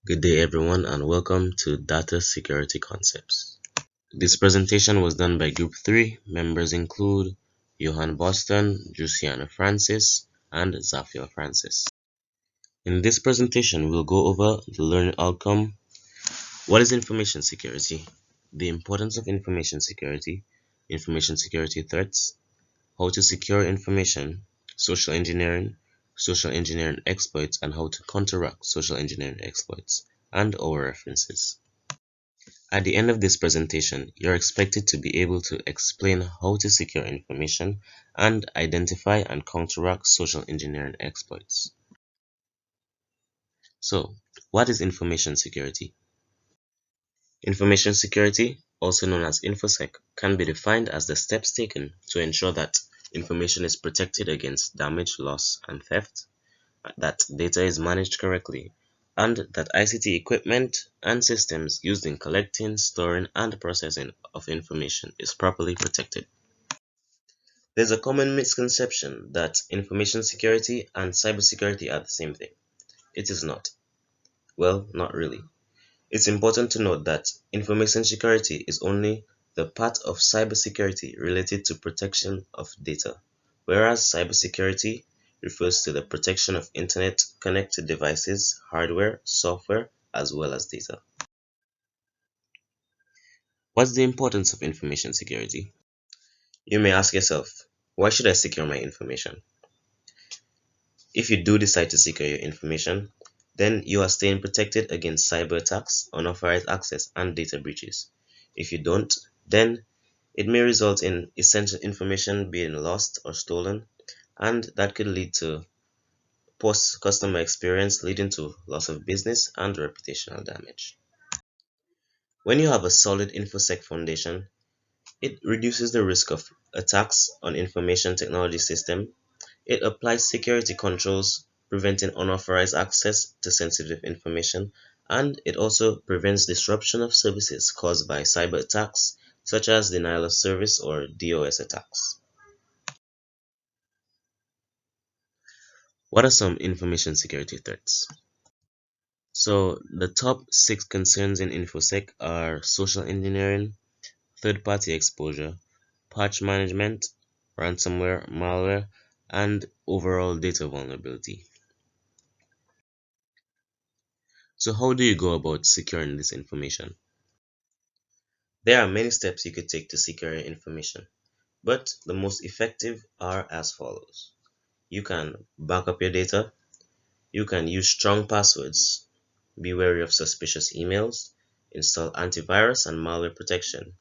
Good day everyone and welcome to Data Security Concepts. This presentation was done by Group 3. Members include Johann Boston, Drucianna Francis, and Zafiel Francis. In this presentation, we'll go over the learning outcome. What is information security? The importance of information security threats, how to secure information, social engineering exploits, and how to counteract social engineering exploits, and our references. At the end of this presentation, you're expected to be able to explain how to secure information and identify and counteract social engineering exploits. So, what is information security? Information security, also known as InfoSec, can be defined as the steps taken to ensure that information is protected against damage, loss, and theft, that data is managed correctly, and that ICT equipment and systems used in collecting, storing, and processing of information is properly protected. There's a common misconception that information security and cybersecurity are the same thing. It is not. Well, not really. It's important to note that information security is only the part of cybersecurity related to protection of data, whereas cybersecurity refers to the protection of internet-connected devices, hardware, software, as well as data. What's the importance of information security? You may ask yourself, why should I secure my information? If you do decide to secure your information, then you are staying protected against cyber attacks, unauthorized access, and data breaches. If you don't, then it may result in essential information being lost or stolen, and that could lead to poor customer experience, leading to loss of business and reputational damage. When you have a solid InfoSec foundation, it reduces the risk of attacks on information technology system. It applies security controls, preventing unauthorized access to sensitive information, and it also prevents disruption of services caused by cyber attacks, such as denial of service or DOS attacks. What are some information security threats? So, the top 6 concerns in InfoSec are social engineering, third-party exposure, patch management, ransomware, malware, and overall data vulnerability. So how do you go about securing this information? There are many steps you could take to secure your information, but the most effective are as follows. You can back up your data, you can use strong passwords, be wary of suspicious emails, install antivirus and malware protection,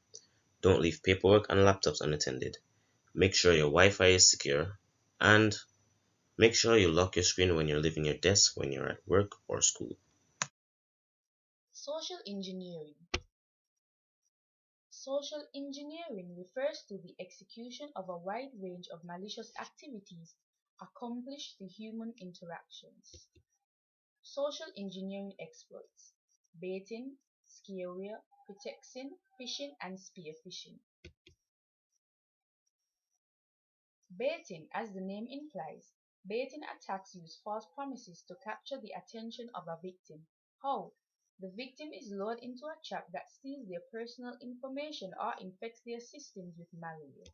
don't leave paperwork and laptops unattended, make sure your Wi-Fi is secure, and make sure you lock your screen when you're leaving your desk when you're at work or school. Social engineering. Social engineering refers to the execution of a wide range of malicious activities accomplished through human interactions. Social engineering exploits: baiting, scareware, pretexting, phishing, and spear phishing. Baiting, as the name implies, baiting attacks use false promises to capture the attention of a victim. How? The victim is lured into a trap that steals their personal information or infects their systems with malware.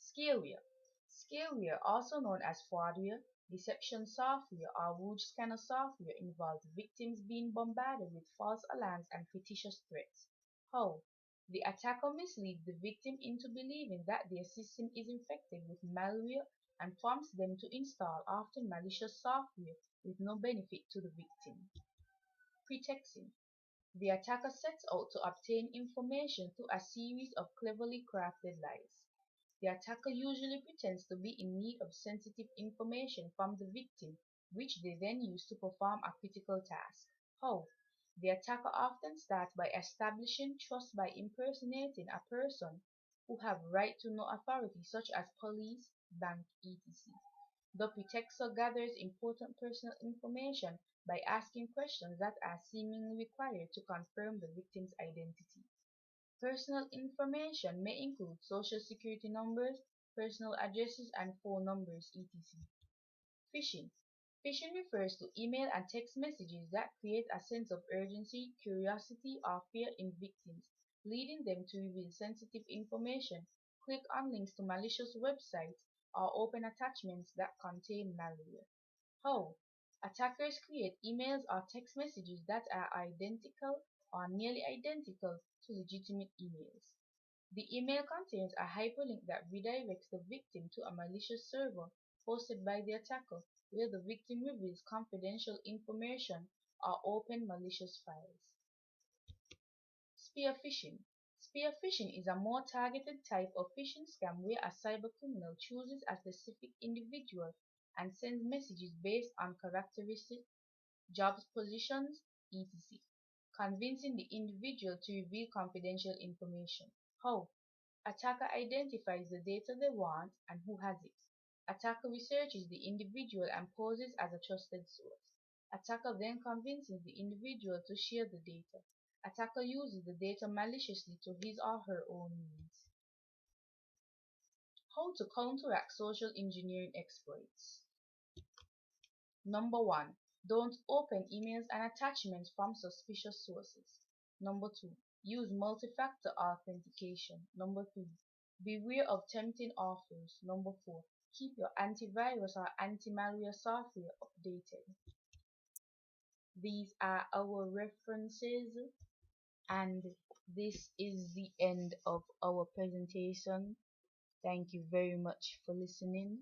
Scareware. Scareware, also known as fraudware, deception software, or rogue scanner software, involves victims being bombarded with false alarms and fictitious threats. How? The attacker misleads the victim into believing that their system is infected with malware and prompts them to install often malicious software with no benefit to the victim. Pretexting. The attacker sets out to obtain information through a series of cleverly crafted lies. The attacker usually pretends to be in need of sensitive information from the victim, which they then use to perform a critical task. How? The attacker often starts by establishing trust by impersonating a person who have right to know authority such as police, bank, etc. The pretexter gathers important personal information by asking questions that are seemingly required to confirm the victim's identity. Personal information may include social security numbers, personal addresses, and phone numbers, etc. Phishing. Phishing refers to email and text messages that create a sense of urgency, curiosity, or fear in victims, leading them to reveal sensitive information, click on links to malicious websites, or open attachments that contain malware. How? Attackers create emails or text messages that are identical or nearly identical to legitimate emails. The email contains a hyperlink that redirects the victim to a malicious server hosted by the attacker, where the victim reveals confidential information or open malicious files. Spear phishing. Spear phishing is a more targeted type of phishing scam where a cybercriminal chooses a specific individual and sends messages based on characteristics, jobs positions, etc., convincing the individual to reveal confidential information. How? Attacker identifies the data they want and who has it. Attacker researches the individual and poses as a trusted source. Attacker then convinces the individual to share the data. Attacker uses the data maliciously to his or her own means. How to counteract social engineering exploits. Number 1. Don't open emails and attachments from suspicious sources. Number 2. Use multi-factor authentication. Number 3. Beware of tempting offers. Number 4. Keep your antivirus or anti-malware software updated. These are our references, and this is the end of our presentation. Thank you very much for listening.